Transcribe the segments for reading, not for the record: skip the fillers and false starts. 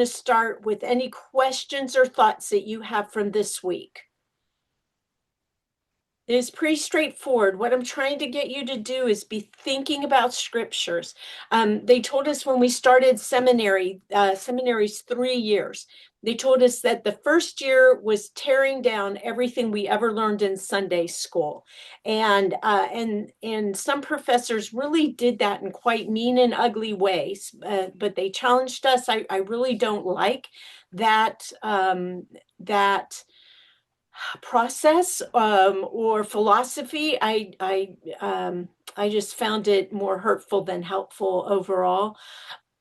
to start with any questions or thoughts that you have from this week. It is pretty straightforward. What I'm trying to get you to do is be thinking about scriptures. They told us when we started seminary, seminary's 3 years, they told us that the first year was tearing down everything we ever learned in Sunday school. And some professors really did that in quite mean and ugly ways, but they challenged us. I really don't like that process or philosophy. I just found it more hurtful than helpful overall.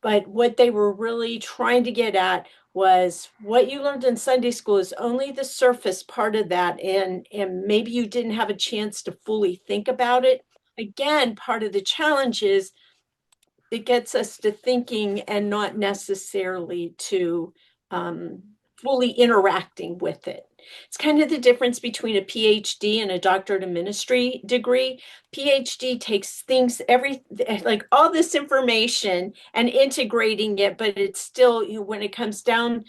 But what they were really trying to get at was what you learned in Sunday school is only the surface part of that, and maybe you didn't have a chance to fully think about it. Again, part of the challenge is it gets us to thinking and not necessarily to fully interacting with it. It's kind of the difference between a PhD and a doctorate of ministry degree. PhD takes things, like all this information and integrating it, but it's still, when it comes down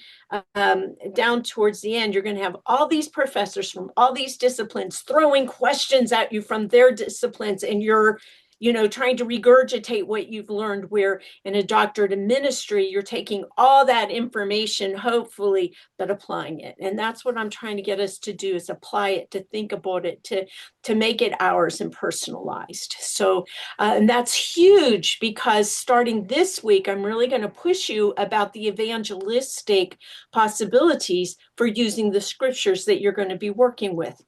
towards the end, you're going to have all these professors from all these disciplines throwing questions at you from their disciplines, and you're trying to regurgitate what you've learned, where in a doctorate of ministry, you're taking all that information, hopefully, but applying it. And that's what I'm trying to get us to do, is apply it, to think about it, to make it ours and personalized. So, and that's huge, because starting this week, I'm really going to push you about the evangelistic possibilities for using the scriptures that you're going to be working with.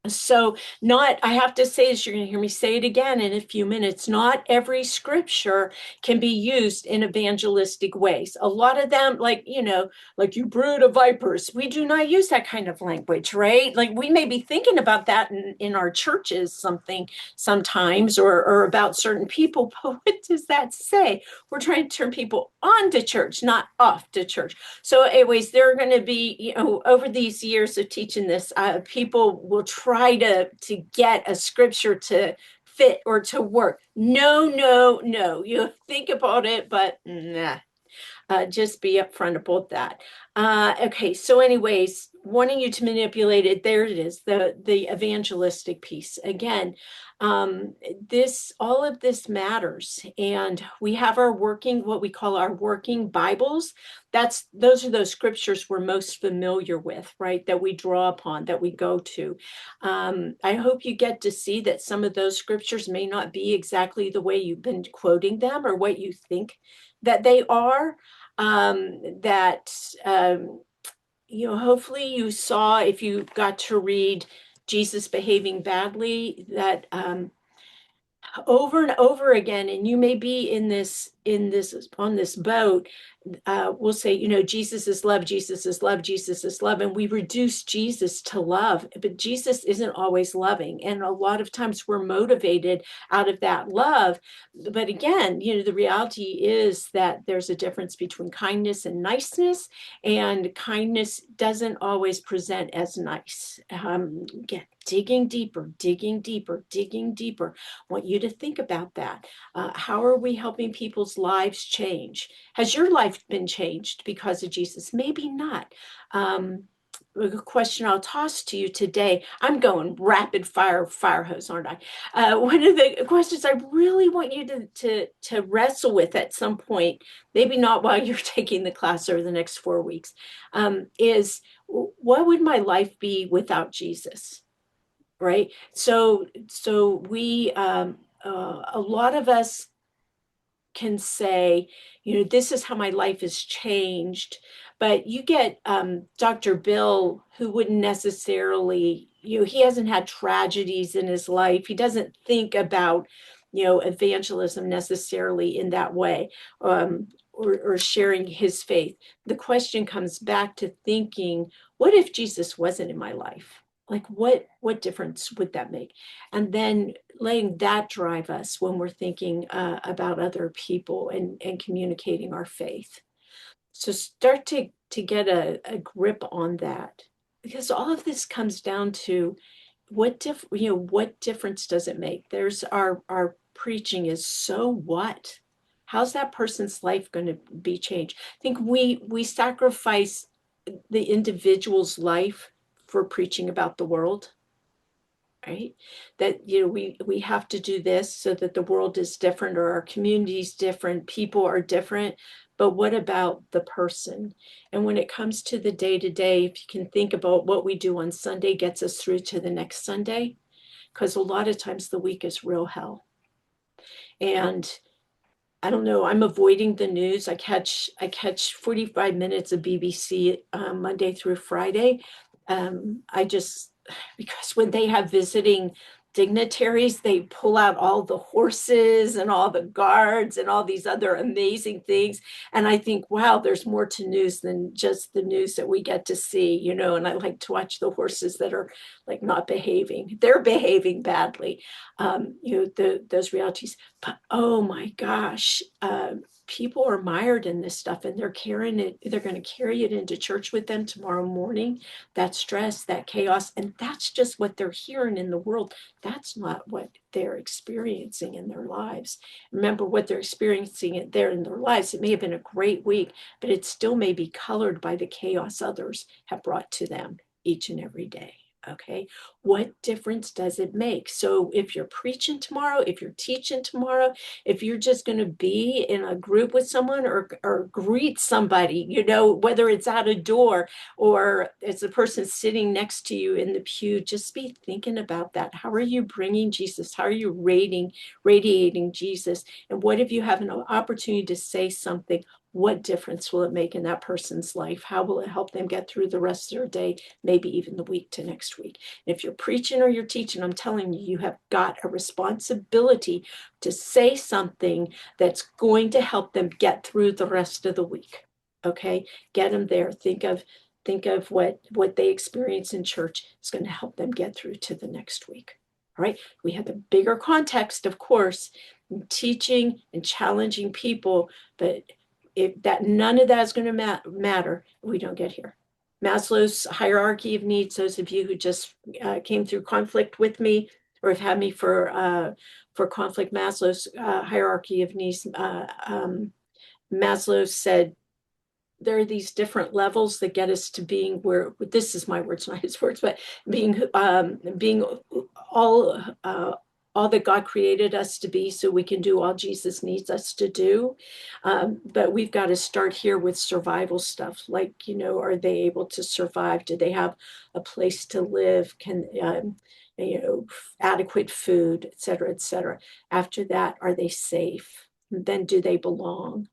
So I have to say this, you're going to hear me say it again in a few minutes, not every scripture can be used in evangelistic ways. A lot of them, like you brood of vipers, we do not use that kind of language, right? Like, we may be thinking about that in our churches sometimes, or about certain people, but what does that say? We're trying to turn people on to church, not off to church. So anyways, there are going to be, over these years of teaching this, people will try to get a scripture to fit or to work. No, no, no. You think about it, but nah. Just be upfront about that. Okay, so anyways, wanting you to manipulate it, there it is, the evangelistic piece. Again, all of this matters, and we have what we call our working Bibles. Those are those scriptures we're most familiar with, right? That we draw upon, that we go to. I hope you get to see that some of those scriptures may not be exactly the way you've been quoting them or what you think that they are. That hopefully you saw, if you got to read Jesus Behaving Badly, that over and over again, and you may be on this boat. We'll say, Jesus is love, Jesus is love, Jesus is love, and we reduce Jesus to love, but Jesus isn't always loving, and a lot of times we're motivated out of that love. But again, the reality is that there's a difference between kindness and niceness, and kindness doesn't always present as nice. Again, digging deeper, digging deeper, digging deeper. I want you to think about that. How are we helping people's lives change? Has your life been changed because of Jesus? Maybe not. A question I'll toss to you today. I'm going rapid fire hose, aren't I? One of the questions I really want you to wrestle with at some point, maybe not while you're taking the class over the next 4 weeks, is, what would my life be without Jesus? Right? So we, a lot of us can say, this is how my life has changed. But you get Dr. Bill, who wouldn't necessarily, he hasn't had tragedies in his life. He doesn't think about, evangelism necessarily in that way, or sharing his faith. The question comes back to thinking, what if Jesus wasn't in my life? Like, what difference would that make? And then letting that drive us when we're thinking about other people and communicating our faith. So start to get a grip on that, because all of this comes down to what difference does it make? There's our preaching is, so what? how's that person's life going to be changed? I think we sacrifice the individual's life for preaching about the world, right? That, we have to do this so that the world is different or our community is different, people are different. But what about the person? And when it comes to the day to day, if you can think about what we do on Sunday gets us through to the next Sunday, because a lot of times the week is real hell. And I don't know, I'm avoiding the news. I catch 45 minutes of BBC Monday through Friday. I just because when they have visiting dignitaries, they pull out all the horses and all the guards and all these other amazing things. And I think, wow, there's more to news than just the news that we get to see, and I like to watch the horses that are like not behaving. They're behaving badly, those realities. But oh my gosh, people are mired in this stuff and they're carrying it. They're going to carry it into church with them tomorrow morning. That stress, that chaos, and that's just what they're hearing in the world. That's not what they're experiencing in their lives. Remember what they're experiencing there in their lives. It may have been a great week, but it still may be colored by the chaos others have brought to them each and every day. Okay, what difference does it make? So if you're preaching tomorrow, if you're teaching tomorrow, if you're just going to be in a group with someone or greet somebody, whether it's at a door or it's a person sitting next to you in the pew, just be thinking about that. How are you bringing Jesus? How are you radiating Jesus? And what if you have an opportunity to say something? What difference will it make in that person's life? How will it help them get through the rest of their day, maybe even the week to next week? And if you're preaching or you're teaching, I'm telling you, you have got a responsibility to say something that's going to help them get through the rest of the week. Okay, get them there. Think of what they experience in church is going to help them get through to the next week. All right, we have the bigger context, of course, teaching and challenging people, but none of that is going to matter if we don't get here. Maslow's hierarchy of needs, those of you who just came through conflict with me or have had me for conflict, Maslow's hierarchy of needs, Maslow said there are these different levels that get us to being where, this is my words, not his words, but being all all that God created us to be so we can do all Jesus needs us to do. But we've got to start here with survival stuff. Like, are they able to survive? Do they have a place to live? Can, adequate food, et cetera, et cetera. After that, are they safe? And then do they belong?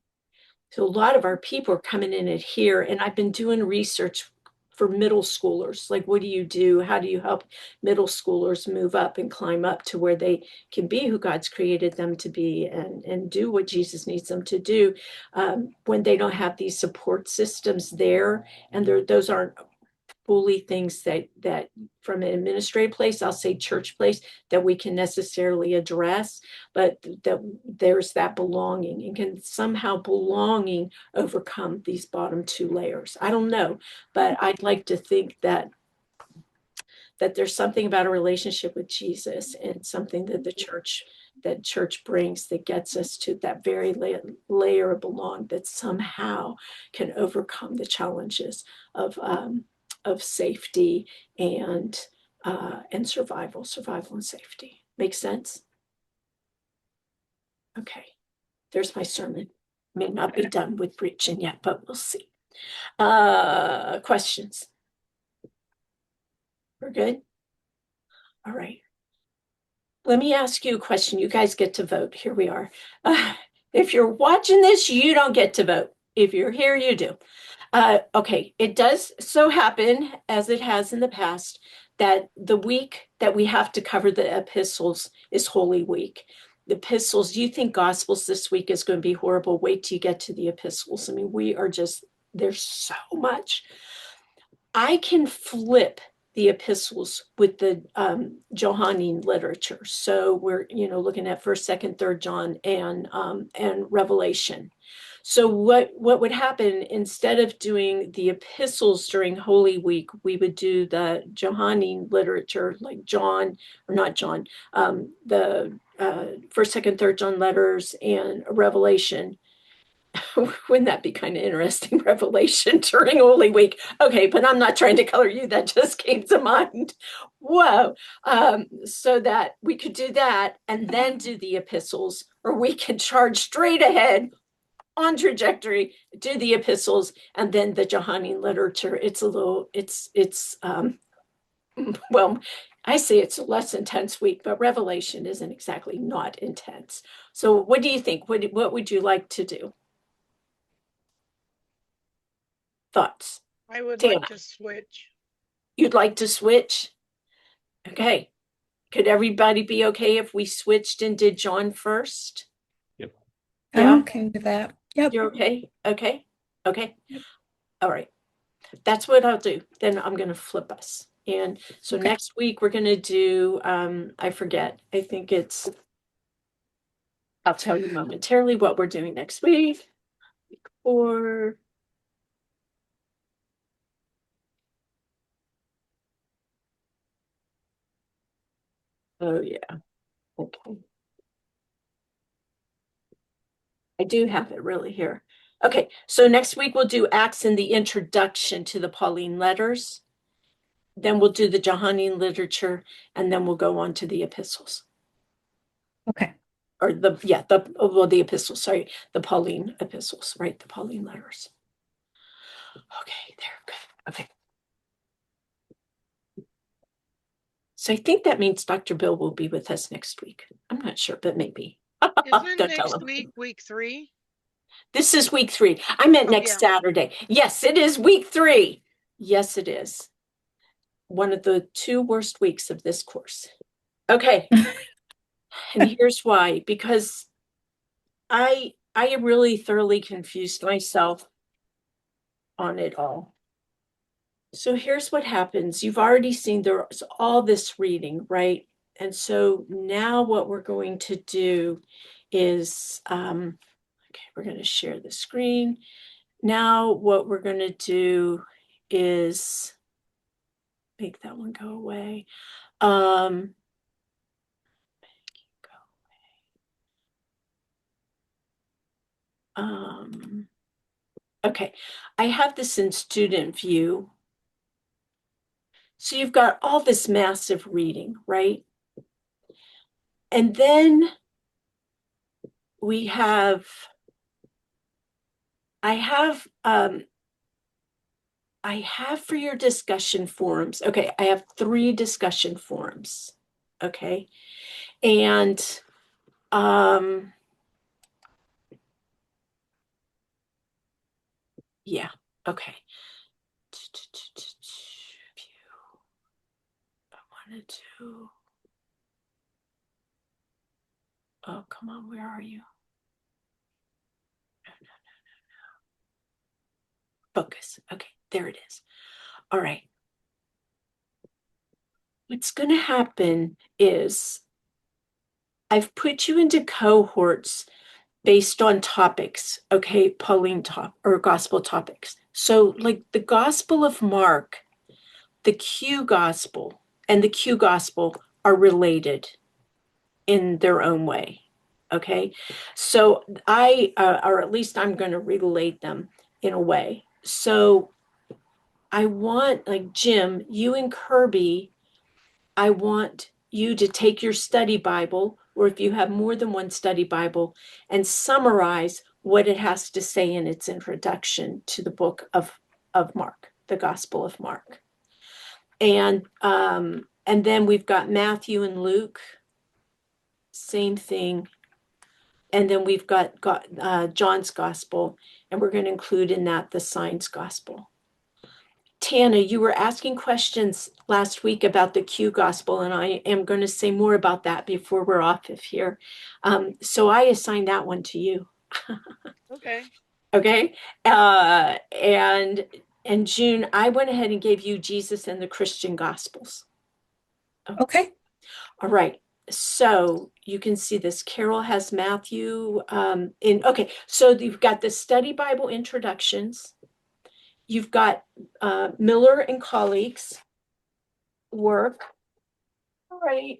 So a lot of our people are coming in at here, and I've been doing research for middle schoolers. Like, what do you do? How do you help middle schoolers move up and climb up to where they can be who God's created them to be and do what Jesus needs them to do when they don't have these support systems there, and those aren't fully things that from an administrative place, I'll say church place, that we can necessarily address, but that there's that belonging, and can somehow belonging overcome these bottom two layers? I don't know, but I'd like to think that there's something about a relationship with Jesus and something that church brings that gets us to that very layer of belong that somehow can overcome the challenges of safety and survival and safety. Make sense? Okay, there's my sermon. May not be done with preaching yet, but we'll see. Questions? We're good? All right. Let me ask you a question. You guys get to vote. Here we are. If you're watching this, you don't get to vote. If you're here, you do. Okay, it does so happen, as it has in the past, that the week that we have to cover the epistles is Holy Week. The epistles, you think Gospels this week is going to be horrible. Wait till you get to the epistles. I mean, there's so much. I can flip the epistles with the Johannine literature. So we're looking at 1st, 2nd, 3rd John and Revelation. So what would happen, instead of doing the epistles during Holy Week, we would do the Johannine literature, like John, or not John, the first, second, third John letters and Revelation. Wouldn't that be kind of interesting? Revelation during Holy Week. Okay, but I'm not trying to color you. That just came to mind. Whoa. So that we could do that and then do the epistles, or we could charge straight ahead on trajectory, do the epistles, and then the Johannine literature. It's a little, well, I say it's a less intense week, but Revelation isn't exactly not intense. So what do you think? What would you like to do? Thoughts? I would like Tana, to switch. you'd like to switch? Okay. Could everybody be okay if we switched and did John first? Yep. I'm Yeah, okay with that. Yep. you're okay? Okay. Okay. Yep. All right. That's what I'll do. Then I'm going to flip us. And so Okay. next week we're going to do, I forget, I'll tell you momentarily what we're doing next week. Or, oh yeah, okay. I do have it really here. Okay, so next week we'll do Acts and the introduction to the Pauline letters. Then we'll do the Johannine literature, and then we'll go on to the epistles. Okay. Or the epistles, sorry, the Pauline epistles, right? The Pauline letters. Okay, there, good. Okay. So I think that means Dr. Bill will be with us next week. I'm not sure, but maybe. Isn't Don't tell next him. week 3? This is week 3. I meant Oh, next yeah. Saturday. Yes, it is week 3. Yes, it is. One of the 2 worst weeks of this course. Okay. And here's why. Because I really thoroughly confused myself on it all. So here's what happens. You've already seen there's all this reading, right? And so now what we're going to do is, okay, we're going to share the screen. Now what we're going to do is make that one go away. Okay, I have this in student view. So you've got all this massive reading, right? And then we have, I have for your discussion forums. Okay, I have 3 discussion forums. Okay. And yeah, okay. I wanted to. Oh, come on, where are you? No. Focus. Okay, there it is. All right. What's going to happen is I've put you into cohorts based on topics, okay, Pauline or gospel topics. So, like the Gospel of Mark, the Q Gospel, and the Q Gospel are related in their own way, okay? So, or at least I'm going to relate them in a way. So, I want, like Jim, you and Kirby, I want you to take your study Bible, or if you have more than one study Bible, and summarize what it has to say in its introduction to the book of Mark, the Gospel of Mark. And then we've got Matthew and Luke, same thing. And then we've got John's Gospel, and we're going to include in that the Signs Gospel. Tana, you were asking questions last week about the Q Gospel, and I am going to say more about that before we're off of here. So I assigned that one to you. Okay. Okay. And June, I went ahead and gave you Jesus and the Christian Gospels. Okay. All right. So you can see this. Carol has Matthew okay. So you've got the study Bible introductions. You've got Miller and colleagues work. All right.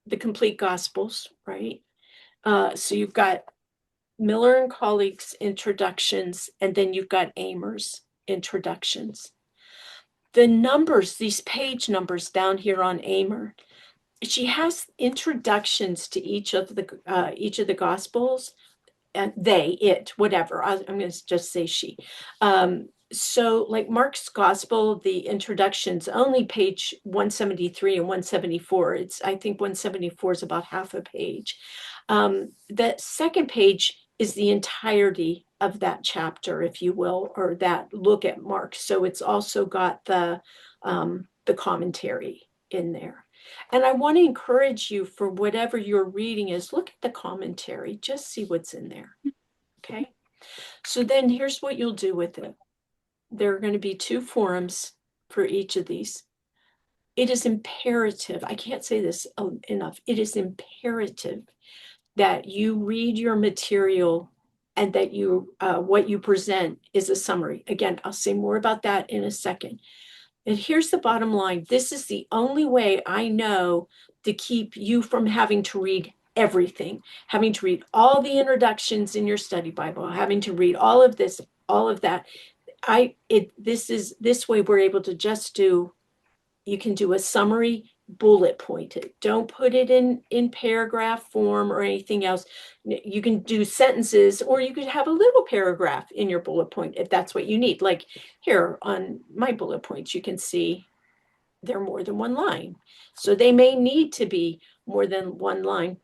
the complete Gospels, right? So you've got Miller and colleagues introductions, and then you've got Amer's introductions. The numbers, these page numbers down here on Amer, she has introductions to each of the Gospels, and whatever. I'm going to just say she. So, like Mark's Gospel, the introduction's only page 173 and 174. I think 174 is about half a page. The second page is the entirety of that chapter, if you will, or that look at Mark. So it's also got the commentary in there. And I want to encourage you, for whatever you're reading is, look at the commentary, just see what's in there. Okay. So then here's what you'll do with it. There are going to be 2 forums for each of these. It is imperative, I can't say this enough, it is imperative that you read your material and that what you present is a summary. Again, I'll say more about that in a second. And here's the bottom line. This is the only way I know to keep you from having to read everything, having to read all the introductions in your study Bible, having to read all of this, all of that. This way we're able to just you can do a summary, bullet point it. Don't put it in paragraph form or anything else. You can do sentences, or you could have a little paragraph in your bullet point if that's what you need. Like here on my bullet points, you can see they're more than 1 line. So they may need to be more than 1 line,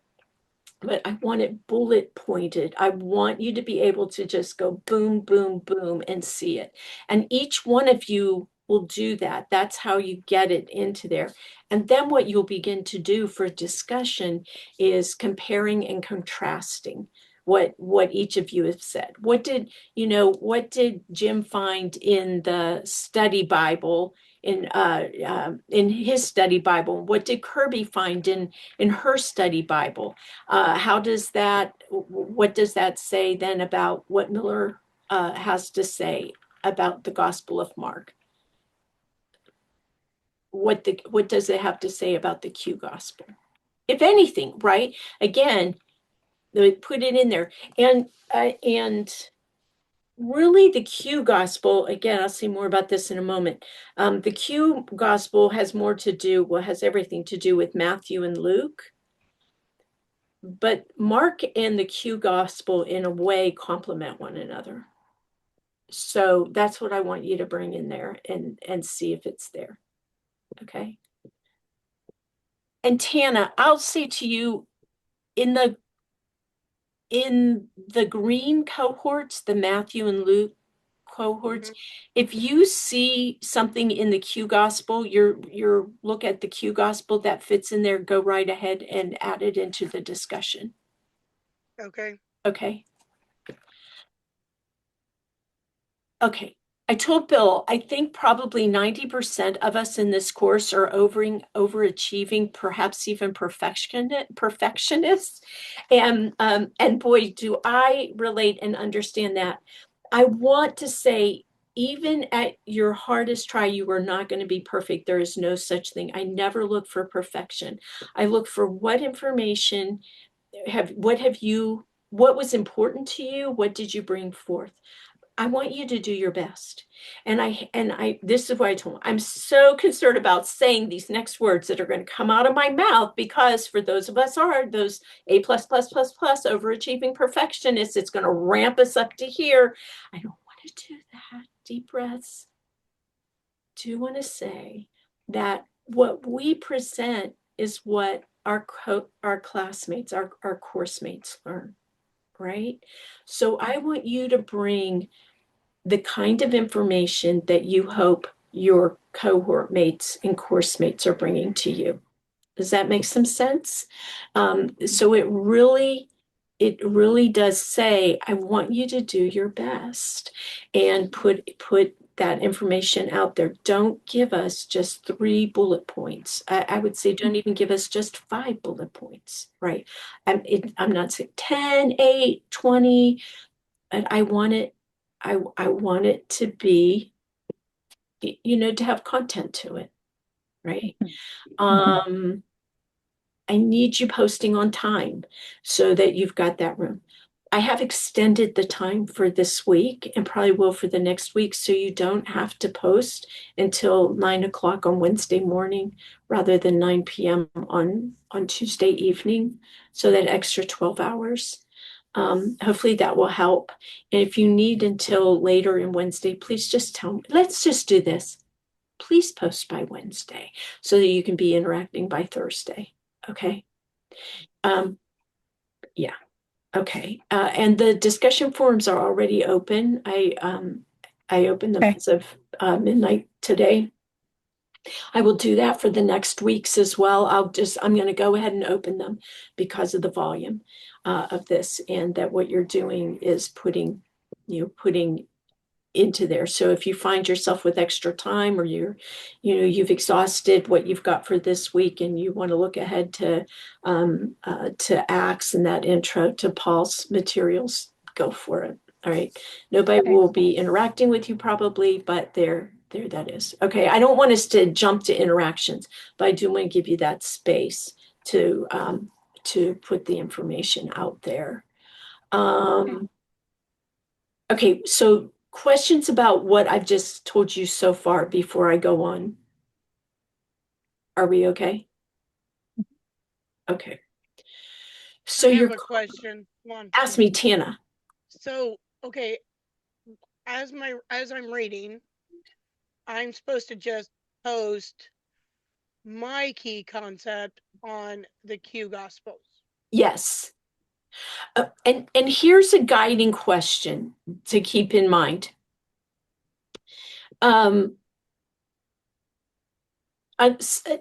but I want it bullet pointed. I want you to be able to just go boom, boom, boom and see it. And each one of you will do that. That's how you get it into there. And then what you'll begin to do for discussion is comparing and contrasting what each of you have said. What did Jim find in the study Bible, in his study Bible? What did Kirby find in her study Bible? What does that say then about what Miller has to say about the Gospel of Mark? What does it have to say about the Q Gospel? If anything, right? Again, they put it in there. And really the Q Gospel, again, I'll say more about this in a moment. The Q Gospel has everything to do with Matthew and Luke. But Mark and the Q Gospel, in a way, complement one another. So that's what I want you to bring in there and see if it's there. Okay. And Tana, I'll say to you, in the green cohorts, the Matthew and Luke cohorts, if you see something in the Q Gospel, your look at the Q Gospel that fits in there, go right ahead and add it into the discussion. Okay. Okay. Okay. I told Bill, I think probably 90% of us in this course are overachieving, perhaps even perfectionists. And boy, do I relate and understand that. I want to say, even at your hardest try, you are not going to be perfect. There is no such thing. I never look for perfection. I look for what information what was important to you? What did you bring forth? I want you to do your best. This is what I told him. I'm so concerned about saying these next words that are going to come out of my mouth, because for those of us those A plus plus plus plus overachieving perfectionists, it's going to ramp us up to here. I don't want to do that. Deep breaths. Do want to say that what we present is what our classmates, our course mates learn, right? So I want you to bring the kind of information that you hope your cohort mates and course mates are bringing to you. Does that make some sense? So it really does say, I want you to do your best and put that information out there. Don't give us just 3 bullet points. I would say don't even give us just 5 bullet points, right? I'm not saying 10, 8, 20, and I want it to be, to have content to it, right? I need you posting on time so that you've got that room. I have extended the time for this week and probably will for the next week, so you don't have to post until 9 o'clock on Wednesday morning rather than 9 p.m. on Tuesday evening. So that extra 12 hours. Hopefully that will help. And if you need until later in Wednesday, please just tell me. Let's just do this. Please post by Wednesday so that you can be interacting by Thursday. Okay. Yeah. Okay. And the discussion forums are already open. I opened them Okay. as of midnight today. I will do that for the next weeks as well. I'm going to go ahead and open them because of the volume of this, and that what you're doing is putting into there. So if you find yourself with extra time, or you've exhausted what you've got for this week and you want to look ahead to Acts and that intro to Paul's materials, go for it. All right. Nobody Okay. will be interacting with you probably, but there that is. Okay. I don't want us to jump to interactions, but I do want to give you that space to put the information out there. Okay, so questions about what I've just told you so far before I go on? Are we okay? Okay. I So have you're a question. One ask second. me, Tana. So, okay, as I'm reading, I'm supposed to just post my key concept on the Q Gospels. Yes. And here's a guiding question to keep in mind. Um,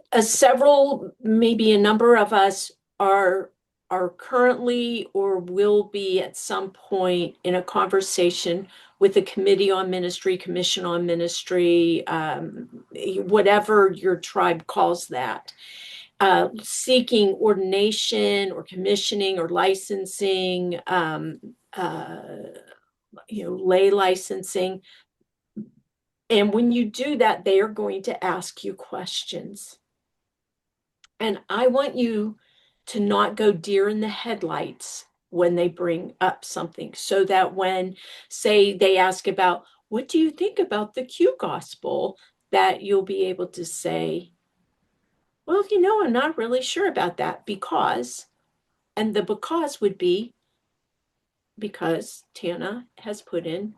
several, maybe a number of us are currently or will be at some point in a conversation with the Committee on Ministry, Commission on Ministry, whatever your tribe calls that, seeking ordination or commissioning or licensing, lay licensing. And when you do that, they are going to ask you questions. And I want you to not go deer in the headlights when they bring up something, so that when, say, they ask about, what do you think about the Q gospel, that you'll be able to say, well, I'm not really sure about that because, and the because would be because Tana has put in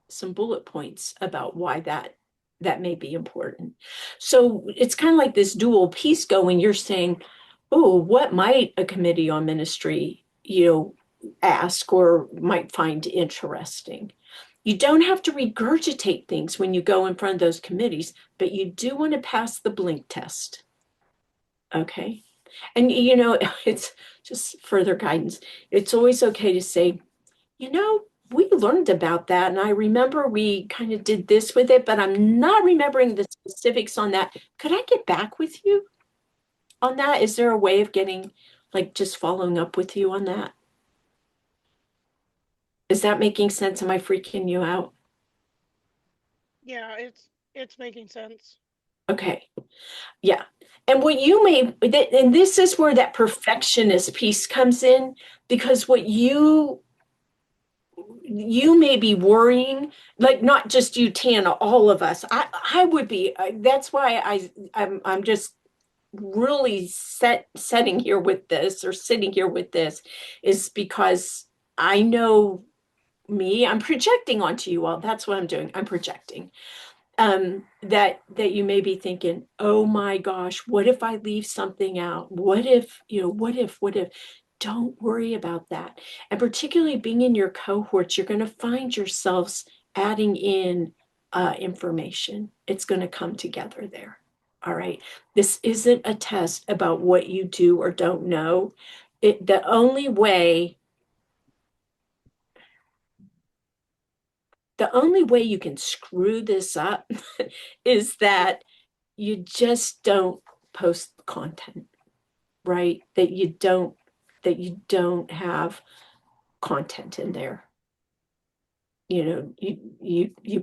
some bullet points about why that may be important. So it's kind of like this dual piece going. You're saying, oh, what might a committee on ministry, ask or might find interesting? You don't have to regurgitate things when you go in front of those committees, but you do want to pass the blink test. Okay. And, it's just further guidance. It's always okay to say, we learned about that. And I remember we kind of did this with it, but I'm not remembering the specifics on that. Could I get back with you on that? Is there a way of getting, like, just following up with you on that? Is that making sense? Am I freaking you out? Yeah, it's making sense. Okay. Yeah. And what you may, and this is where that perfectionist piece comes in, because what you may be worrying, like, not just you, Tana, all of us. I would be. That's why I'm just really setting here with this, or sitting here with this, is because I know me. I'm projecting onto you all. That's what I'm doing. I'm projecting. That you may be thinking, oh my gosh, what if I leave something out? What if, what if? Don't worry about that. And particularly being in your cohorts, you're going to find yourselves adding in information. It's going to come together there. All right. This isn't a test about what you do or don't know. The only way you can screw this up is that you just don't post content, right? That you don't have content in there. You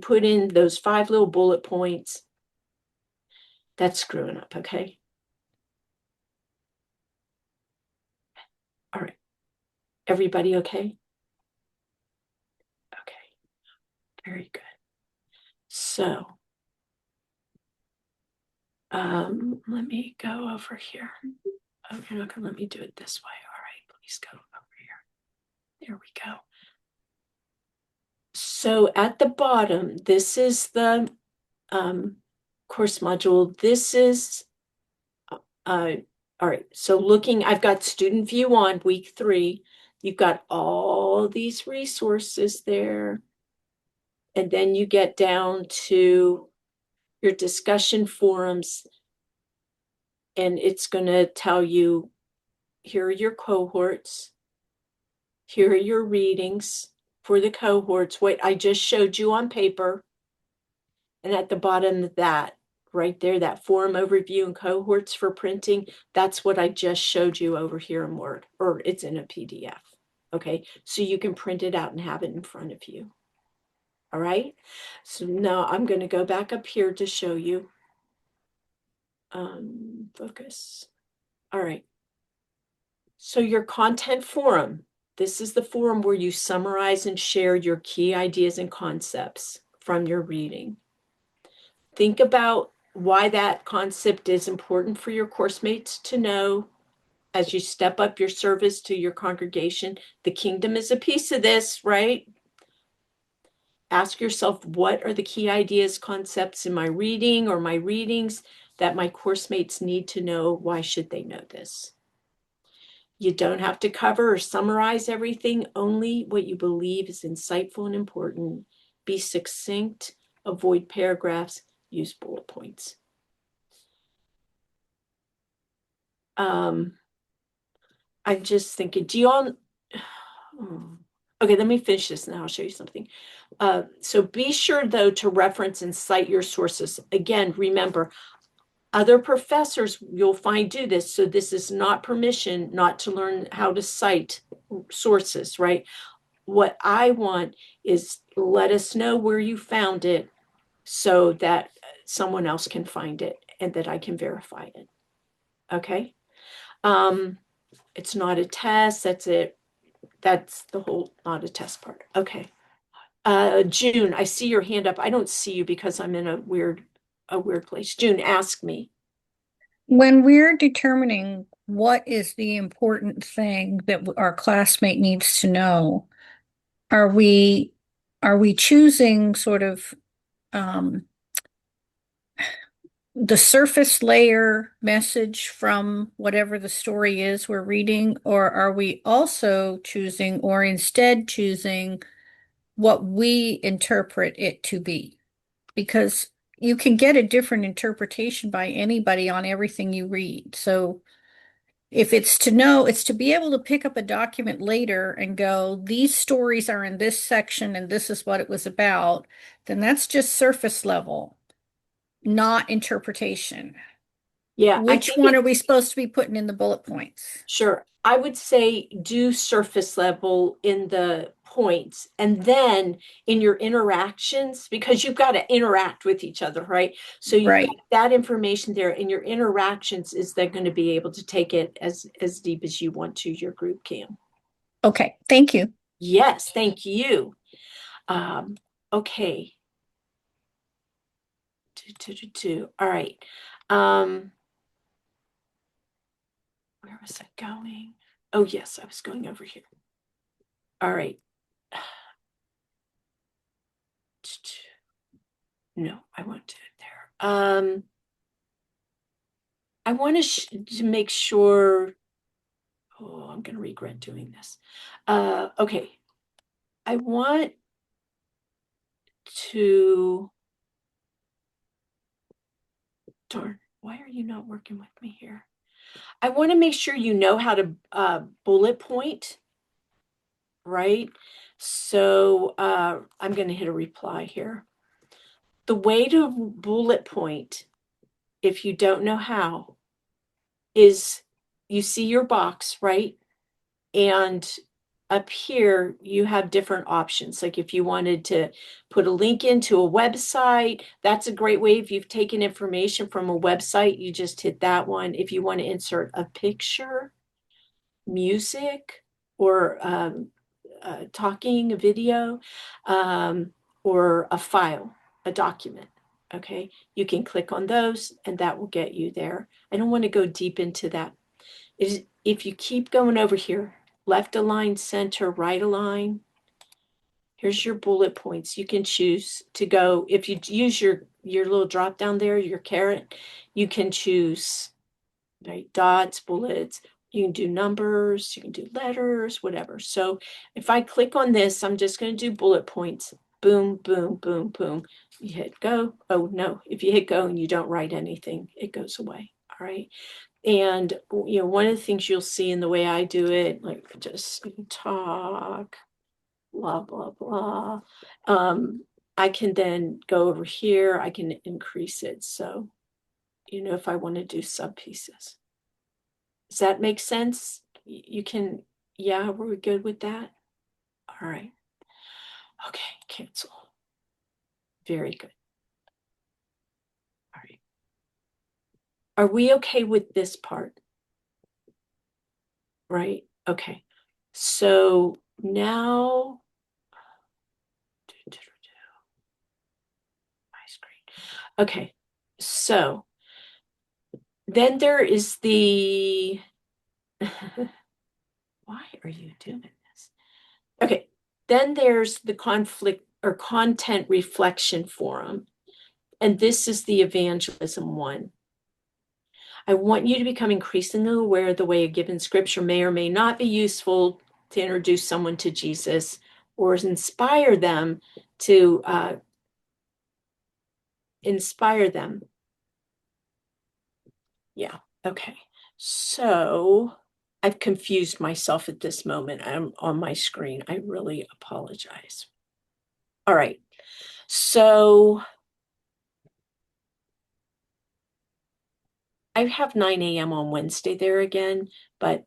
put in those 5 little bullet points. That's screwing up, okay? Everybody okay? Okay, very good. So, let me go over here. Oh, you're not gonna let me do it this way. All right, please go over here. There we go. So at the bottom, this is the course module. This is all right. So I've got student view on week 3. You've got all these resources there. And then you get down to your discussion forums, and it's going to tell you, here are your cohorts. Here are your readings for the cohorts, what I just showed you on paper. And at the bottom of that, right there, that forum overview and cohorts for printing, that's what I just showed you over here in Word, or it's in a PDF. Okay, so you can print it out and have it in front of you. All right, so now I'm going to go back up here to show you. Focus. All right. So your content forum, this is the forum where you summarize and share your key ideas and concepts from your reading. Think about why that concept is important for your course mates to know as you step up your service to your congregation. The kingdom is a piece of this, right? Ask yourself, what are the key ideas, concepts in my reading or my readings that my course mates need to know? Why should they know this? You don't have to cover or summarize everything, only what you believe is insightful and important. Be succinct, avoid paragraphs, use bullet points. I'm just thinking, do you all, okay, let me finish this and then I'll show you something. So be sure though to reference and cite your sources. Again, remember, other professors you'll find do this. So this is not permission not to learn how to cite sources, right? What I want is let us know where you found it so that someone else can find it and that I can verify it. Okay. It's not a test. That's it. That's the whole not a test part. Okay. June, I see your hand up. I don't see you because I'm in a weird place. June, ask me. When we're determining what is the important thing that our classmate needs to know, are we choosing sort of um, the surface layer message from whatever the story is we're reading, or are we also choosing, or instead choosing what we interpret it to be? Because you can get a different interpretation by anybody on everything you read. So if it's to know, it's to be able to pick up a document later and go, these stories are in this section and this is what it was about, then that's just surface level, not interpretation. Yeah, I Which think one are we supposed to be putting in the bullet points? sure. I would say do surface level in the points and then in your interactions, because you've got to interact with each other, right? So you've got Right. that information there in your interactions is they're going to be able to take it as deep as you want to, your group can. Okay. Thank you. Yes, thank you. Um, okay. All right. Where was I going? Oh, yes, I was going over here. All right. No, I won't do it there. I want to make sure. Oh, I'm going to regret doing this. Okay. I want to. Darn, why are you not working with me here? I want to make sure you know how to bullet point, right? So I'm going to hit a reply here. The way to bullet point, if you don't know how, is you see your box, right? And up here, you have different options. Like if you wanted to put a link into a website, that's a great way. If you've taken information from a website, you just hit that one. If you want to insert a picture, music, or talking, a video, or a file, a document. Okay, you can click on those and that will get you there. I don't want to go deep into that. If you keep going over here, left align, center, right align, here's your bullet points. You can choose to go, if you use your little drop down there, your caret, you can choose, right, dots, bullets, you can do numbers, you can do letters, whatever. So if I click on this, I'm just going to do bullet points. Boom, boom, boom, boom. You hit go. Oh no, if you hit go and you don't write anything, it goes away. All right. And one of the things you'll see in the way I do it, like just talk, blah, blah, blah. I can then go over here, I can increase it. So, if I want to do sub pieces. Does that make sense? You can, yeah, we're good with that? All right. Okay, cancel. Very good. All right. Are we okay with this part? Right? Okay. So now, my screen. Okay. So then there is the, why are you doing this? Okay. Then there's the conflict or content reflection forum. And this is the evangelism one. I want you to become increasingly aware of the way a given scripture may or may not be useful to introduce someone to Jesus or inspire them to inspire them. Yeah. Okay. So I've confused myself at this moment. I'm on my screen. I really apologize. All right. So I have 9 a.m. on Wednesday there again, but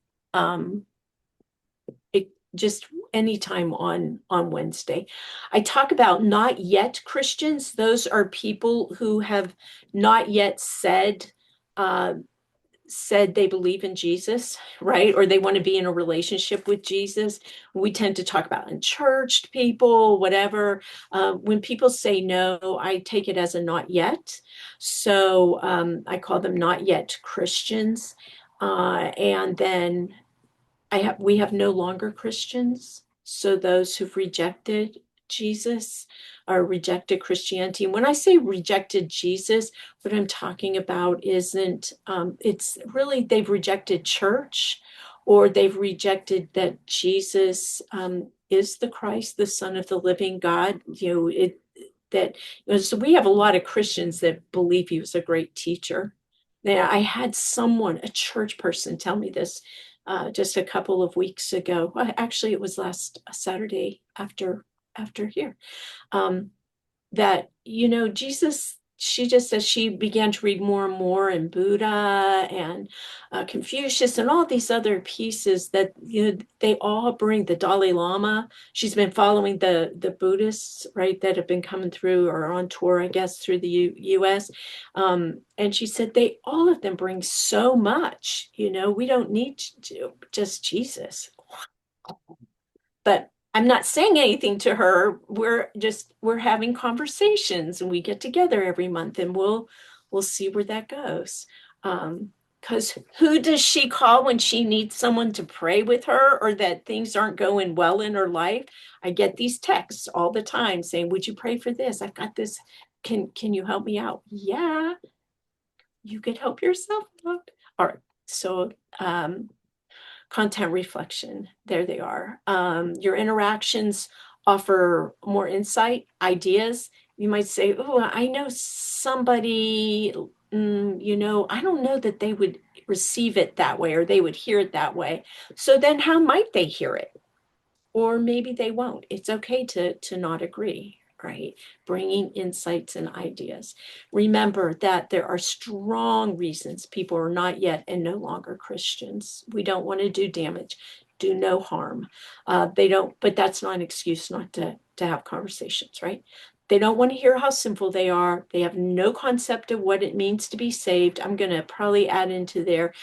it just anytime on Wednesday. I talk about not yet Christians. Those are people who have not yet said they believe in Jesus, right? Or they want to be in a relationship with Jesus. We tend to talk about unchurched people, whatever. When people say no, I take it as a not yet. So I call them not yet Christians. And then we have no longer Christians. So those who've rejected Jesus or rejected Christianity. And when I say rejected Jesus, what I'm talking about isn't, it's really they've rejected church or they've rejected that Jesus is the Christ, the Son of the living God. So we have a lot of Christians that believe he was a great teacher. Now, I had someone, a church person, tell me this just a couple of weeks ago. Well, actually, it was last Saturday after here. That Jesus. She just says she began to read more and more in Buddha and Confucius and all these other pieces that they all bring the Dalai Lama. She's been following the Buddhists, right, that have been coming through or on tour, I guess, through the U.S. And she said all of them bring so much. We don't need to just Jesus. But I'm not saying anything to her. We're having conversations and we get together every month and we'll see where that goes. Because who does she call when she needs someone to pray with her or that things aren't going well in her life? I get these texts all the time saying, "Would you pray for this? I've got this. Can you help me out?" Yeah, you could help yourself out. All right. So content reflection. There they are. Your interactions offer more insight, ideas. You might say, "Oh, I know somebody, I don't know that they would receive it that way or they would hear it that way." So then how might they hear it? Or maybe they won't. It's okay to not agree, right? Bringing insights and ideas. Remember that there are strong reasons people are not yet and no longer Christians. We don't want to do damage, do no harm. They don't, but that's not an excuse not to have conversations, right? They don't want to hear how sinful they are. They have no concept of what it means to be saved. I'm going to probably add into there.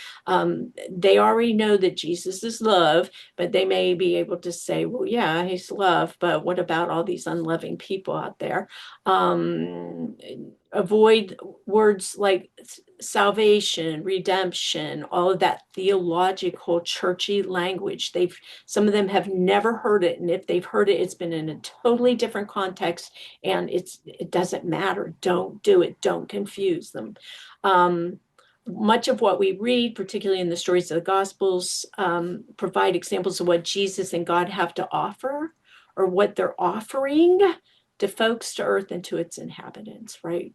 They already know that Jesus is love, but they may be able to say, well, yeah, he's love, but what about all these unloving people out there? Um, Avoid words like salvation, redemption, all of that theological, churchy language. Some of them have never heard it, and if they've heard it, it's been in a totally different context, and it doesn't matter. Don't do it. Don't confuse them. Much of what we read, particularly in the stories of the Gospels, provide examples of what Jesus and God have to offer, or what they're offering to folks, to earth, and to its inhabitants, right?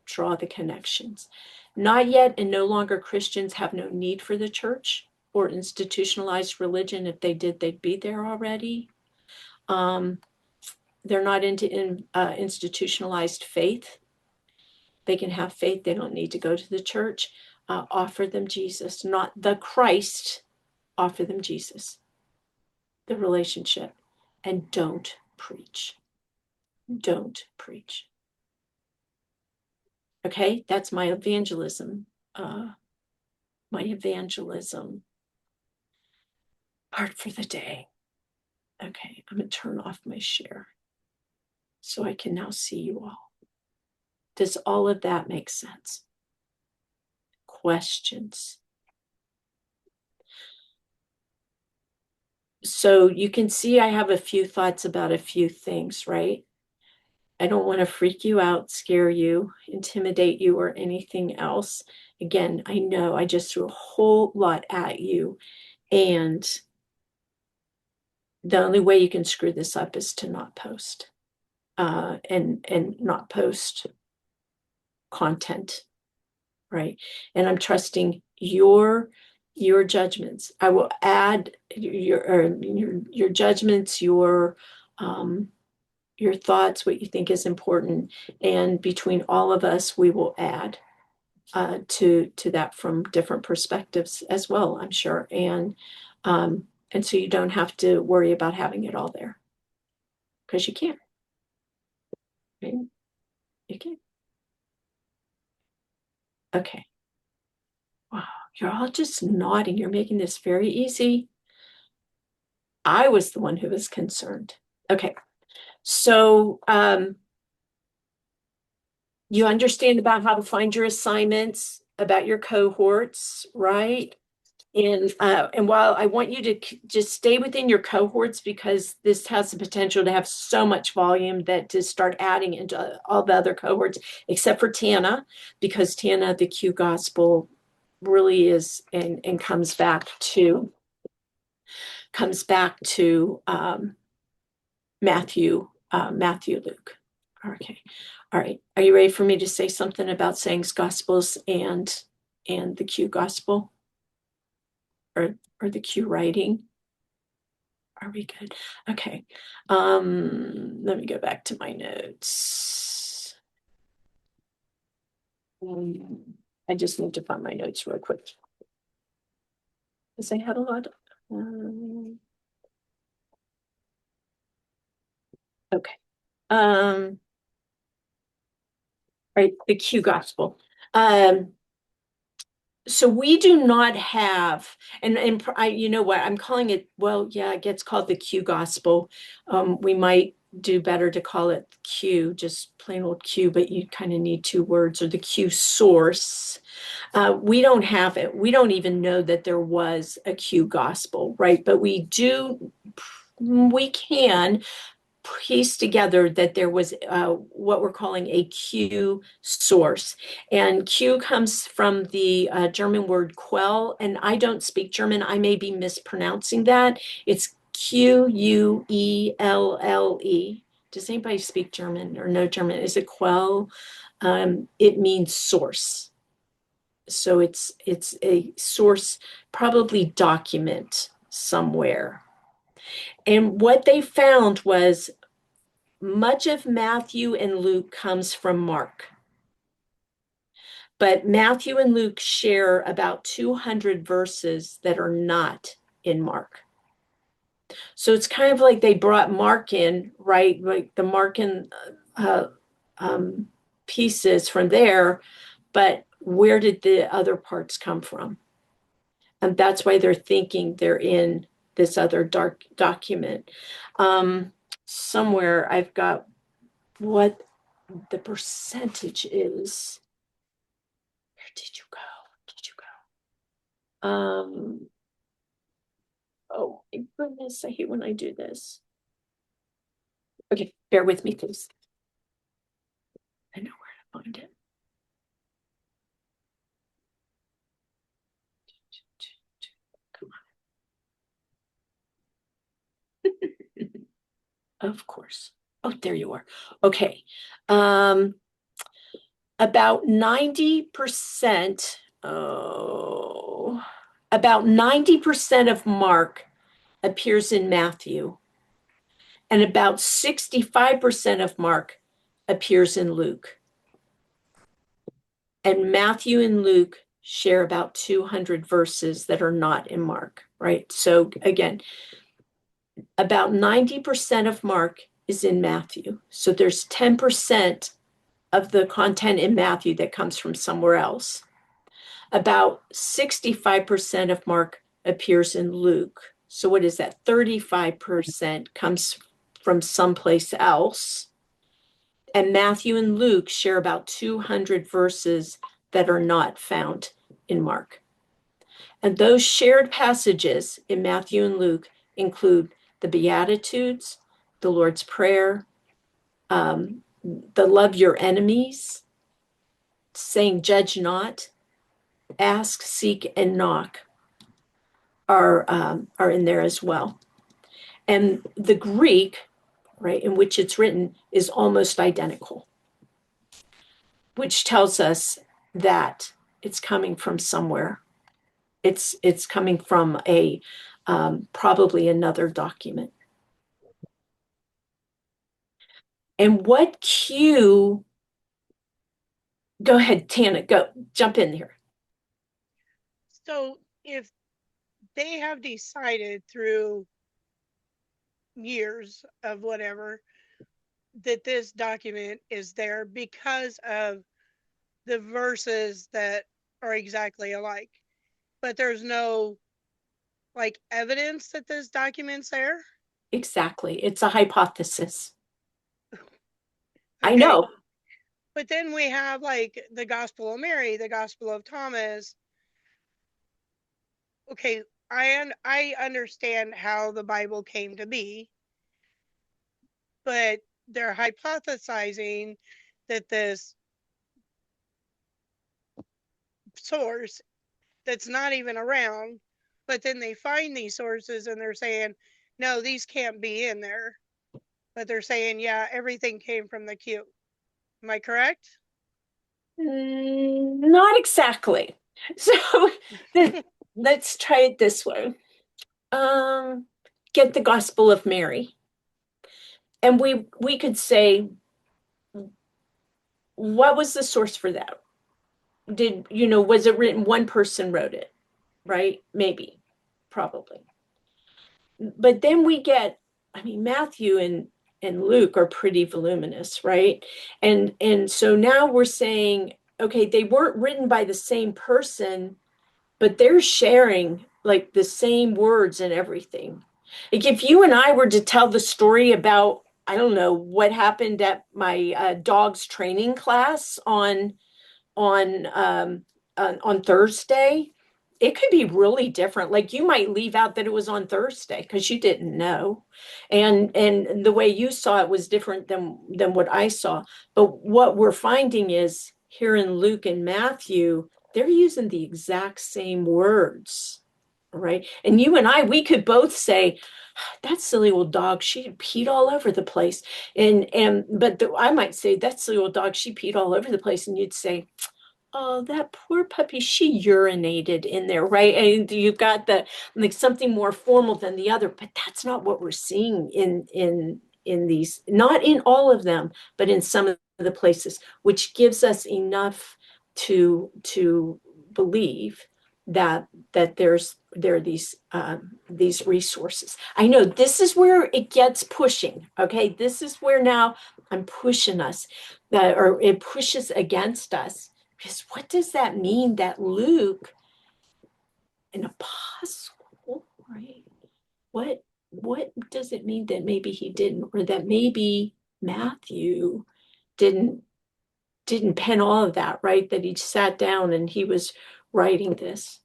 Draw the connections. Not yet and no longer Christians have no need for the church or institutionalized religion. If they did, they'd be there already. They're not into institutionalized faith. They can have faith. They don't need to go to the church. Offer them Jesus, not the Christ. Offer them Jesus, the relationship, and don't preach. Don't preach. Okay, that's my evangelism. My evangelism part for the day. Okay, I'm going to turn off my share so I can now see you all. Does all of that make sense? Questions? So you can see I have a few thoughts about a few things, right? I don't want to freak you out, scare you, intimidate you, or anything else. Again, I know I just threw a whole lot at you, and the only way you can screw this up is to not post, and not post content, right? And I'm trusting your judgments. I will add your judgments, your thoughts, what you think is important, and between all of us, we will add to that from different perspectives as well, I'm sure. And so you don't have to worry about having it all there, because you can't. Right? You can't. Okay. Wow, you're all just nodding. You're making this very easy. I was the one who was concerned. Okay. So you understand about how to find your assignments, about your cohorts, right? And while I want you to just stay within your cohorts, because this has the potential to have so much volume that to start adding into all the other cohorts, except for Tana, because Tana, the Q gospel really is, and comes back to Matthew, Luke. Okay. All right. Are you ready for me to say something about sayings gospels and the Q gospel, or the Q writing? Are we good? Okay. Let me go back to my notes. I just need to find my notes real quick, because I had a lot. Okay. Right, the Q gospel. So we do not have, and I, you know what, I'm calling it, well, yeah, it gets called the Q gospel. We might do better to call it Q, just plain old Q, but you kind of need two words, or the Q source. We don't have it. We don't even know that there was a Q gospel, right? But we can piece together that there was what we're calling a Q source. And Q comes from the German word quell. And I don't speak German. I may be mispronouncing that. It's Quelle. Does anybody speak German or know German? Is it quell? It means source. So it's a source, probably document somewhere. And what they found was much of Matthew and Luke comes from Mark. But Matthew and Luke share about 200 verses that are not in Mark. So it's kind of like they brought Mark in, right? Like the Mark in uh, um, pieces from there, but where did the other parts come from? And that's why they're thinking they're in this other dark document. Um, Somewhere I've got what the percentage is. Where did you go? Where did you go? Oh my goodness, I hate when I do this. Okay, bear with me, please. I know where to find it. Come on. Of course. Oh, there you are. Okay. Um, about 90%, about 90% of Mark appears in Matthew, and about 65% of Mark appears in Luke. And Matthew and Luke share about 200 verses that are not in Mark, right? So again, about 90% of Mark is in Matthew. So there's 10% of the content in Matthew that comes from somewhere else. About 65% of Mark appears in Luke. So what is that? 35% comes from someplace else. And Matthew and Luke share about 200 verses that are not found in Mark. And those shared passages in Matthew and Luke include the Beatitudes, the Lord's Prayer, the love your enemies, saying judge not, ask, seek, and knock are in there as well. And the Greek, right, in which it's written is almost identical, which tells us that it's coming from somewhere. It's coming from a probably another document. And what cue? Go ahead, Tana. Go jump in here. So if they have decided through years of whatever that this document is there because of the verses that are exactly alike, but there's no like evidence that this document's there. Exactly. It's a hypothesis. I Okay. know. But then we have like the Gospel of Mary, the Gospel of Thomas. Okay, I understand how the Bible came to be, but they're hypothesizing that this source that's not even around, but then they find these sources and they're saying, no, these can't be in there. But they're saying, yeah, everything came from the Q. Am I correct? Not exactly. So let's try it this way. Um, get the Gospel of Mary. And we could say, what was the source for that? Was it written, one person wrote it, right? Maybe, probably. But then we get, I mean, Matthew and Luke are pretty voluminous, right? And so now we're saying, okay, they weren't written by the same person, but they're sharing like the same words and everything. Like if you and I were to tell the story about, I don't know, what happened at my dog's training class on um, on Thursday, it could be really different. Like you might leave out that it was on Thursday because you didn't know, and the way you saw it was different than what I saw. But what we're finding is here in Luke and Matthew, they're using the exact same words, right? And you and I, we could both say, that silly old dog, she peed all over the place. I might say, that silly old dog, she peed all over the place. And you'd say, oh, that poor puppy, she urinated in there, right? And you've got the like something more formal than the other, but that's not what we're seeing in these, not in all of them, but in some of the places, which gives us enough to believe that there are these resources. I know this is where it gets pushing. Okay, this is where now I'm pushing us, that or it pushes against us. Because what does that mean that Luke, an apostle, right? What does it mean that maybe he didn't, or that maybe Matthew didn't didn't pen all of that, right? That he sat down and he was writing this.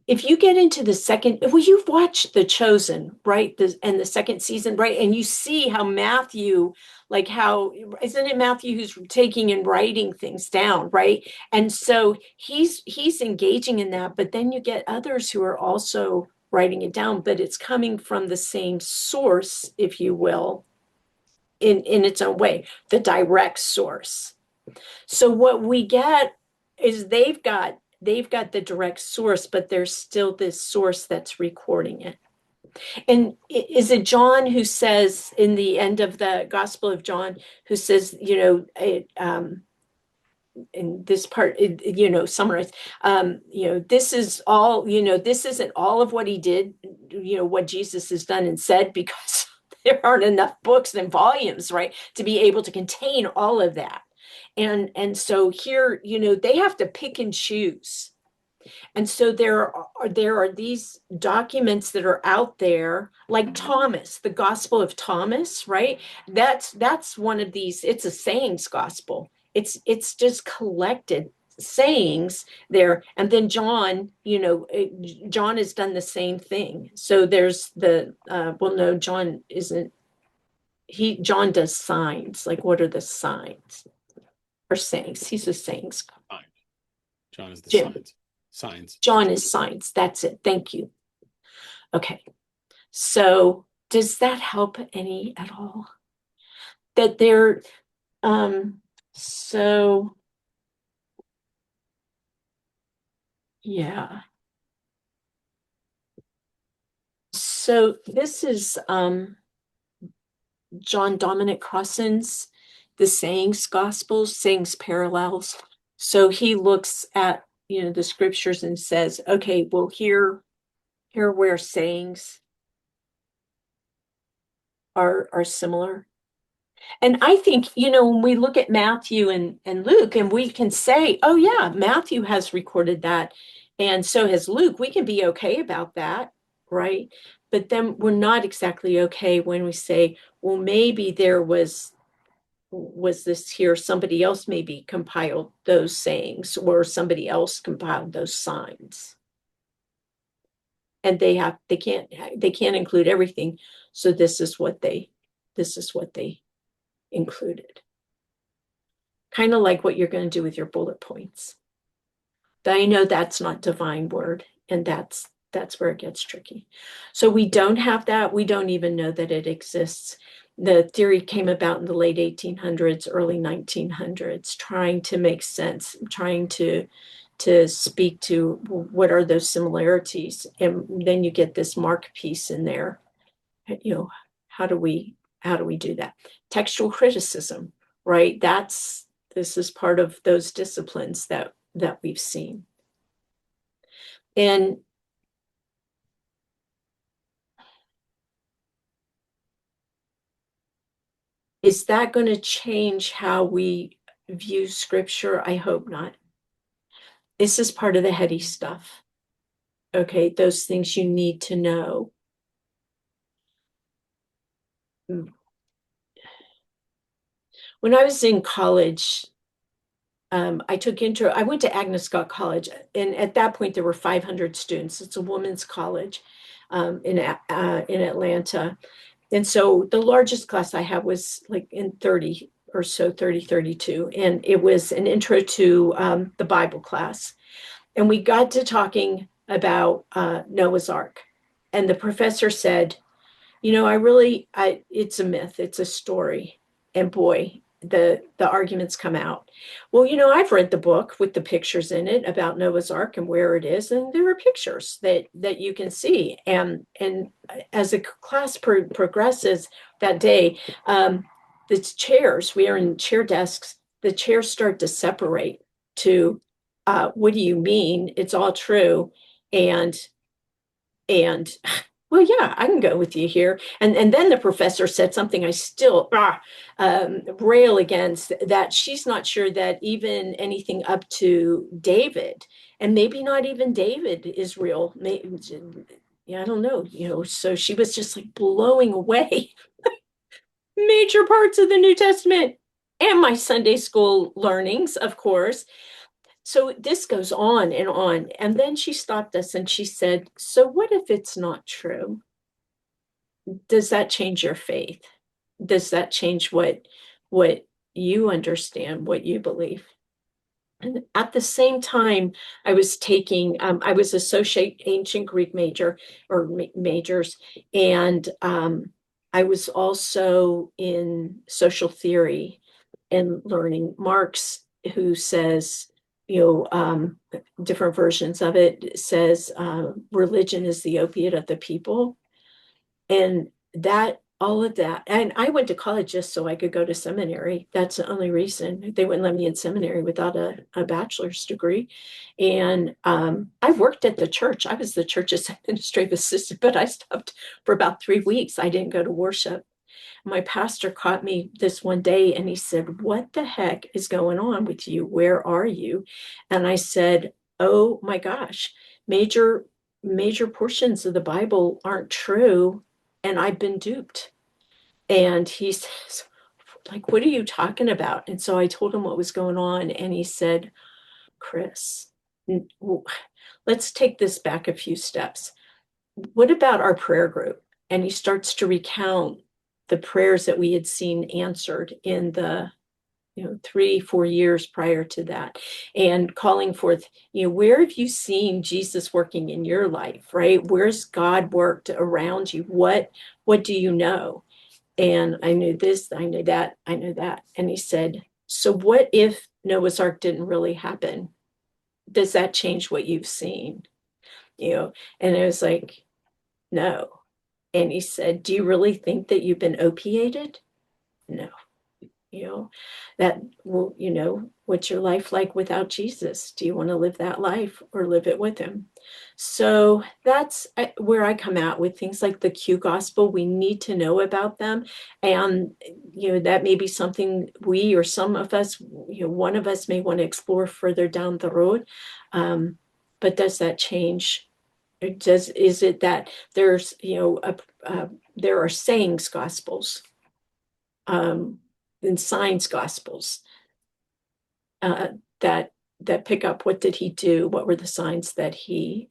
If you get into the second, well, you've watched The Chosen, right? And the second season, right? And you see how Matthew, like how, isn't it Matthew who's taking and writing things down, right? And so he's engaging in that, but then you get others who are also writing it down, but it's coming from the same source, if you will, in its own way, the direct source. So what we get is they've got the direct source, but there's still this source that's recording it. And is it John who says in the end of the Gospel of John, who says, in this part, summarize, this is all, this isn't all of what he did, what Jesus has done and said, because there aren't enough books and volumes, right, to be able to contain all of that. And so here, they have to pick and choose. And so there are these documents that are out there, like Thomas, the Gospel of Thomas, right? That's one of these. It's a sayings gospel. It's just collected sayings there, and then John, John has done the same thing. So there's no, John isn't. John does signs. Like, what are the signs or sayings? He's a sayings. Signs. John is the Jim. signs. Signs. John is signs. That's it. Thank you. Okay. So does that help any at all? That they're so yeah. So this is John Dominic Crossan's The Sayings Gospels, Sayings Parallels. So he looks at the scriptures and says, okay, well, here where sayings are similar. And I think, when we look at Matthew and Luke, and we can say, oh, yeah, Matthew has recorded that, and so has Luke, we can be okay about that, right? But then we're not exactly okay when we say, well, maybe there was this here, somebody else maybe compiled those sayings, or somebody else compiled those signs. And they can't include everything. So this is what they included. Kind of like what you're going to do with your bullet points. But I know that's not divine word, and that's where it gets tricky. So we don't have that. We don't even know that it exists. The theory came about in the late 1800s, early 1900s, trying to make sense, trying to speak to what are those similarities. And then you get this mark piece in there. How do we do that? Textual criticism, right? This is part of those disciplines that we've seen. And is that going to change how we view scripture? I hope not. This is part of the heady stuff. Okay, those things you need to know. When I was in college, I went to Agnes Scott College, and at that point there were 500 students. It's a women's college in Atlanta. And so the largest class I had was like in 30 or so, 30, 32. And it was an intro to the Bible class. And we got to talking about Noah's Ark. And the professor said, it's a myth, it's a story. And boy, the arguments come out. Well, I've read the book with the pictures in it about Noah's Ark and where it is, and there are pictures that you can see. And as the class progresses that day, the chairs, we are in chair desks, the chairs start to separate to what do you mean? It's all true. And well, yeah, I can go with you here. And then the professor said something I still rail against, that she's not sure that even anything up to David, and maybe not even David, is real. Maybe, yeah, I don't know, so she was just like blowing away major parts of the New Testament and my Sunday school learnings, of course. So this goes on and on. And then she stopped us and she said, so what if it's not true? Does that change your faith? Does that change what you understand, what you believe? And at the same time, I was associate ancient Greek major, or majors, and I was also in social theory and learning Marx, who says, different versions of it says, religion is the opiate of the people. And all of that. And I went to college just so I could go to seminary. That's the only reason. They wouldn't let me in seminary without a bachelor's degree. And I worked at the church. I was the church's administrative assistant, but I stopped for about 3 weeks. I didn't go to worship. My pastor caught me this one day and he said, what the heck is going on with you? Where are you? And I said, oh my gosh, major portions of the Bible aren't true, and I've been duped. And he says, like, what are you talking about? And so I told him what was going on, and he said, Chris, let's take this back a few steps. What about our prayer group? And he starts to recount the prayers that we had seen answered in the 3-4 years prior to that, and calling forth, where have you seen Jesus working in your life, right? Where's God worked around you? What do you know? And I knew this, I knew that, I knew that. And he said, so what if Noah's Ark didn't really happen? Does that change what you've seen? And I was like, no. And he said, do you really think that you've been opiated? No. That, well, what's your life like without Jesus? Do you want to live that life or live it with him? So that's where I come out with things like the Q gospel. We need to know about them. And, that may be something we, or some of us, one of us may want to explore further down the road. But does that change? Is it that there's, there are sayings gospels, and signs gospels, uh, that pick up what did he do, what were the signs that he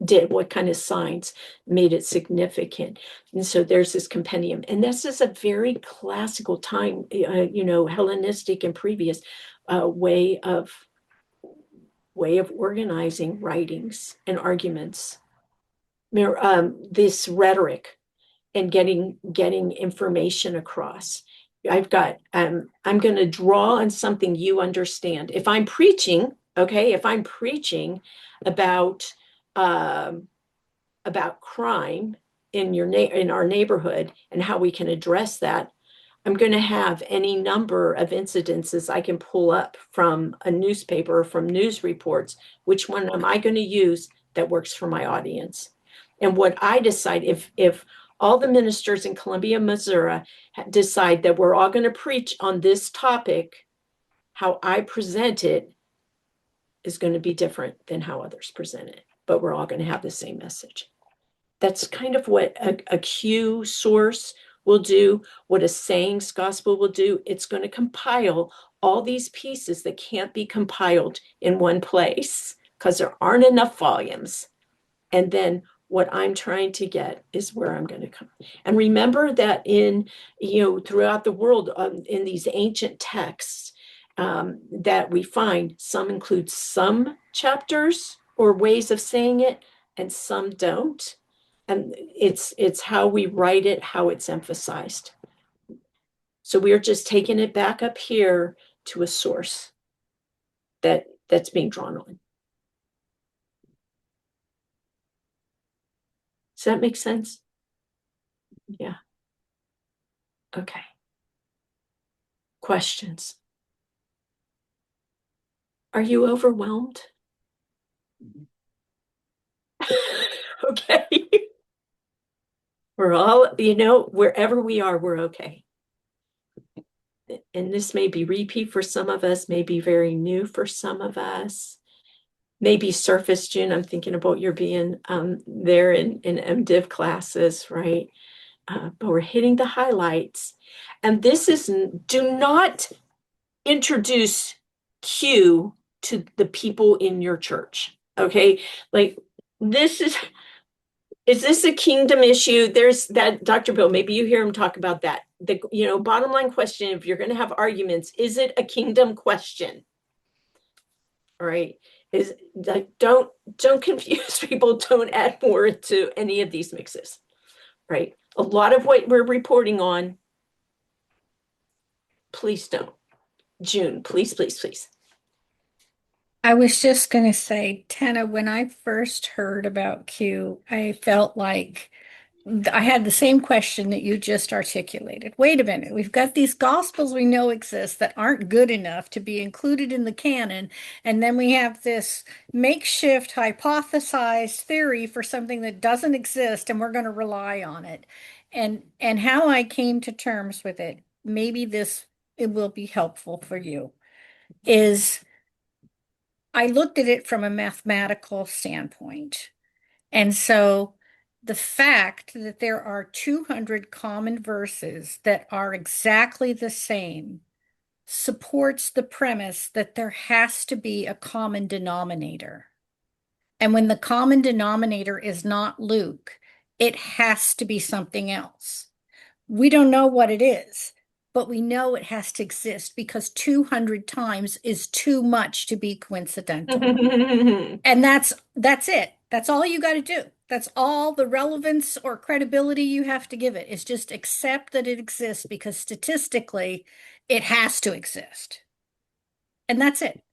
did, what kind of signs made it significant. And so there's this compendium, and this is a very classical time, Hellenistic and previous way of organizing writings and arguments, this rhetoric and getting information across. I'm going to draw on something you understand. If I'm preaching, okay, about crime in our neighborhood and how we can address that, I'm going to have any number of incidences I can pull up from a newspaper or from news reports. Which one am I going to use that works for my audience? And what I decide, if all the ministers in Columbia, Missouri decide that we're all going to preach on this topic, how I present it is going to be different than how others present it, but we're all going to have the same message. That's kind of what a Q source will do, what a sayings gospel will do. It's going to compile all these pieces that can't be compiled in one place because there aren't enough volumes. And then what I'm trying to get is where I'm going to come. And remember that throughout the world, in these ancient texts that we find, some include some chapters or ways of saying it, and some don't. And it's how we write it, how it's emphasized. So we're just taking it back up here to a source that's being drawn on. Does that make sense? Yeah. Okay. Questions? Are you overwhelmed? Okay. We're all, wherever we are, we're okay. And this may be repeat for some of us, may be very new for some of us. Maybe surface, June. I'm thinking about your being there in MDiv classes, right? But we're hitting the highlights. And this is, do not introduce Q to the people in your church, okay? Like, this is this a kingdom issue? There's that, Dr. Bill, maybe you hear him talk about that. The, bottom line question, if you're going to have arguments, is it a kingdom question? All right. Is like, don't confuse people. Don't add more to any of these mixes, right? A lot of what we're reporting on, please don't. June, please, please, please. I was just going to say, Tenna, when I first heard about Q, I felt like I had the same question that you just articulated. Wait a minute, we've got these gospels we know exist that aren't good enough to be included in the canon, and then we have this makeshift hypothesized theory for something that doesn't exist, and we're going to rely on it. And how I came to terms with it, maybe it will be helpful for you, is I looked at it from a mathematical standpoint. And so the fact that there are 200 common verses that are exactly the same supports the premise that there has to be a common denominator. And when the common denominator is not Luke, it has to be something else. We don't know what it is, but we know it has to exist because 200 times is too much to be coincidental. And that's it. That's all you got to do. That's all the relevance or credibility you have to give it is just accept that it exists because statistically it has to exist. And that's it.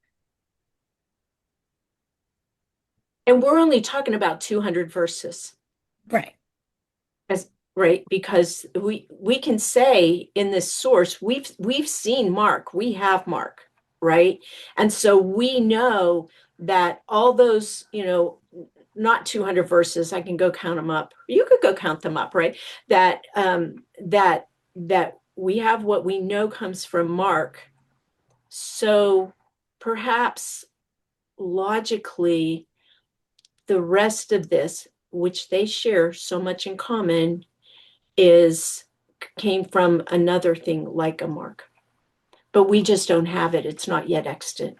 And we're only talking about 200 verses. Right. Right, because we can say in this source we've seen Mark, we have Mark, right? And so we know that all those, not 200 verses, I can go count them up. You could go count them up, right? That that we have what we know comes from Mark. So perhaps logically the rest of this, which they share so much in common, came from another thing like a Mark. But we just don't have it. It's not yet extant.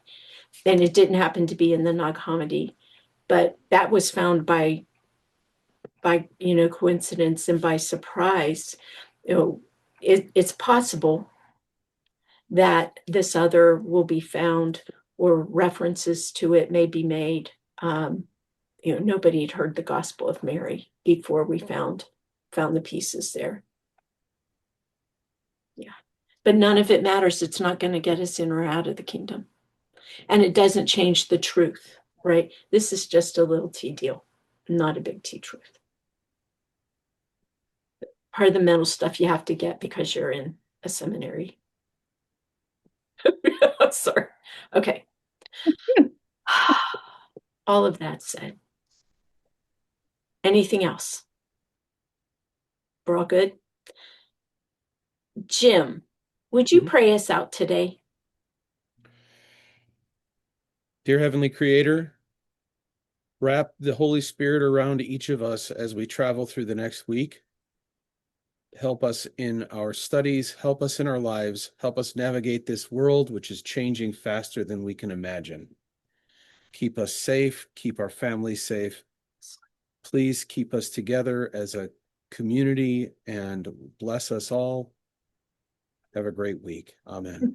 And it didn't happen to be in the Nag Hammadi. But that was found by coincidence and by surprise. It's possible that this other will be found or references to it may be made. Nobody had heard the Gospel of Mary before we found the pieces there. Yeah. But none of it matters. It's not going to get us in or out of the kingdom. And it doesn't change the truth, right? This is just a little T deal, not a big T truth. Part of the mental stuff you have to get because you're in a seminary. Sorry. Okay. All of that said. Anything else? We're all good? Jim, would you pray us out today? Dear Heavenly Creator, wrap the Holy Spirit around each of us as we travel through the next week. Help us in our studies, help us in our lives, help us navigate this world, which is changing faster than we can imagine. Keep us safe, keep our families safe. Please keep us together as a community and bless us all. Have a great week. Amen.